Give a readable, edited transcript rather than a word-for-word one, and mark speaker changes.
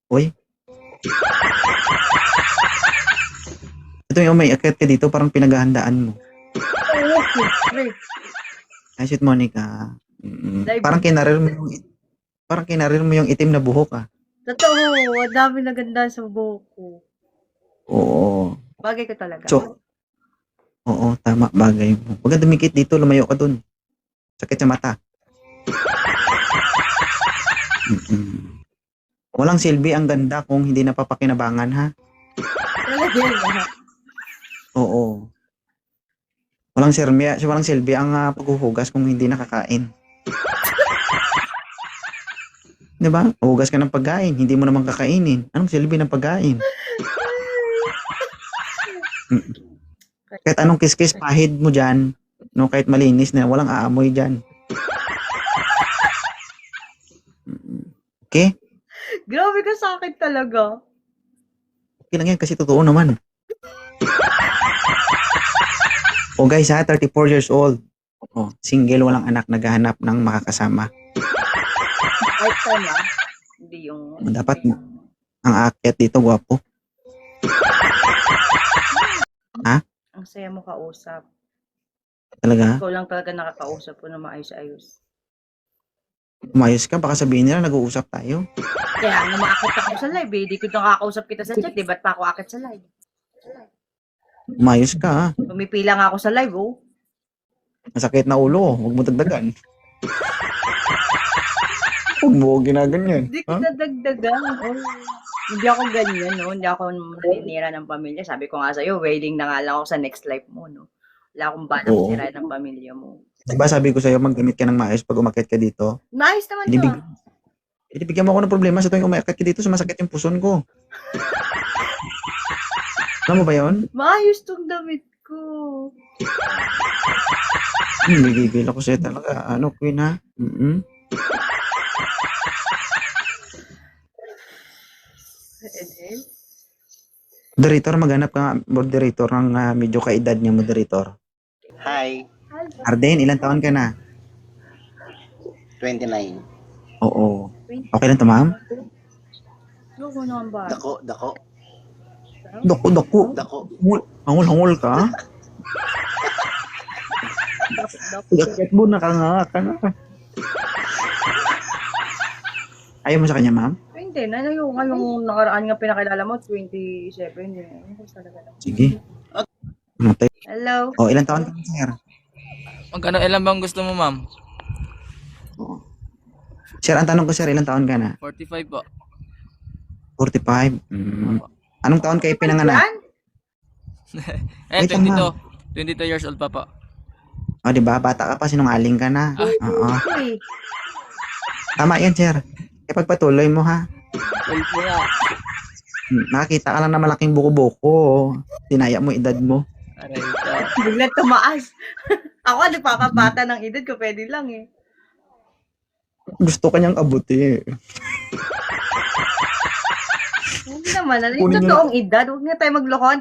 Speaker 1: Uy, ito yung may akit ka dito, parang pinaghahandaan mo.
Speaker 2: Oo, siyempre.
Speaker 1: Ay, shit, Monica.
Speaker 2: Live.
Speaker 1: Parang kinarir mo yung itim na buhok, ah.
Speaker 2: Totoo, ang dami naganda sa buhok ko.
Speaker 1: Oo.
Speaker 2: Bagay ko talaga.
Speaker 1: So, oo, tama, bagay mo. Huwag ka dumikit dito, lumayo ka dun. Sakit sa mata. Mm-mm. Walang silbi ang ganda kung hindi napapakinabangan, ha?
Speaker 2: Talaga ba?
Speaker 1: Oo. Walang silbi ang paghuhugas kung hindi nakakain. 'Di ba? Hugas ka ng pagkain, hindi mo naman kakainin. Anong silbi ng pagkain? Mm. Kahit anong kiskis pahid mo diyan, no, kahit malinis na, walang aamoy diyan. Okay?
Speaker 2: Grabe ka sa akin talaga.
Speaker 1: Okay lang yan kasi totoo naman. O guys ha, 34 years old. Oh, single, walang anak, naghahanap ng makakasama.
Speaker 2: Lifetime ah. Hindi yung...
Speaker 1: Dapat ang aakyat dito, gwapo. Ha?
Speaker 2: Ang saya mo kausap.
Speaker 1: Talaga?
Speaker 2: Ikaw lang talaga nakakausap ko na maayos-ayos.
Speaker 1: Umayos ka, baka sabihin nila nag-uusap tayo.
Speaker 2: Kaya nga maakit ako sa live eh. Di ko nakakausap kita sa chat eh. Ba't pa ako akit sa live?
Speaker 1: Umayos ka, ha?
Speaker 2: Pumipila nga ako sa live oh.
Speaker 1: Masakit na ulo, huwag mo dagdagan. Huwag mo ginaganyan.
Speaker 2: Hindi
Speaker 1: Ha?
Speaker 2: kita dagdagan. Oh. Hindi ako ganyan, no? Hindi ako naninira ng pamilya. Sabi ko nga sa'yo, waiting na nga lang ako sa next life mo, no? Wala akong balak
Speaker 1: Oo.
Speaker 2: sirain ng pamilya mo.
Speaker 1: Diba sabi ko sa'yo, maggamit ka ng maayos pag umakyat ka dito?
Speaker 2: Maayos naman to ah.
Speaker 1: Bigyan mo ako ng problema sa tuwing umakyat ka dito, sumasakit yung puson ko. Alam mo ba yun?
Speaker 2: Maayos tong damit ko.
Speaker 1: Nagigil ako sa'yo talaga. Ano, Queen, ha? Moderator, maghanap ka nga, moderator ng medyo kaedad niya, moderator.
Speaker 3: Hi,
Speaker 1: Arden, ilang taon ka na?
Speaker 3: 29.
Speaker 1: Oo. Okay lang to, ma'am?
Speaker 2: Loko naman ba?
Speaker 3: Dako.
Speaker 1: Dako. Hangul ka? Yakit mo, nakanganga ka na. Ayaw mo sa kanya, ma'am?
Speaker 2: Hindi, nalayo ka yung nakaraan nga pinakilala mo, 27.
Speaker 1: Sige. Matay.
Speaker 2: Hello?
Speaker 1: Oh, ilang taon ka na, sir?
Speaker 4: Magkano ilan bang gusto mo, ma'am?
Speaker 1: Oo. Sir, ang tanong ko, sir, ilang taon ka na?
Speaker 4: 45 po.
Speaker 1: 45. Anong taon kayo pinanganak?
Speaker 4: Eh,
Speaker 1: Wait lang,
Speaker 4: 22. 22 years old pa po.
Speaker 1: O, di ba? Bata ka pa, sinungaling ka na. Oo.
Speaker 2: Uy,
Speaker 1: Tama yan, sir. Ipagpatuloy mo, ha?
Speaker 4: 12 po nga.
Speaker 1: Nakakita ka lang na malaking buko-buko. Tinaya mo edad mo.
Speaker 4: Aray ito.
Speaker 2: biglang tumaas. Ako, nagpapabata ng edad ko, pwede lang eh.
Speaker 1: Gusto kanyang abuti.
Speaker 2: Hindi naman, ano yung
Speaker 1: Kunin niyo
Speaker 2: totoong edad? Huwag nga tayo maglokohan.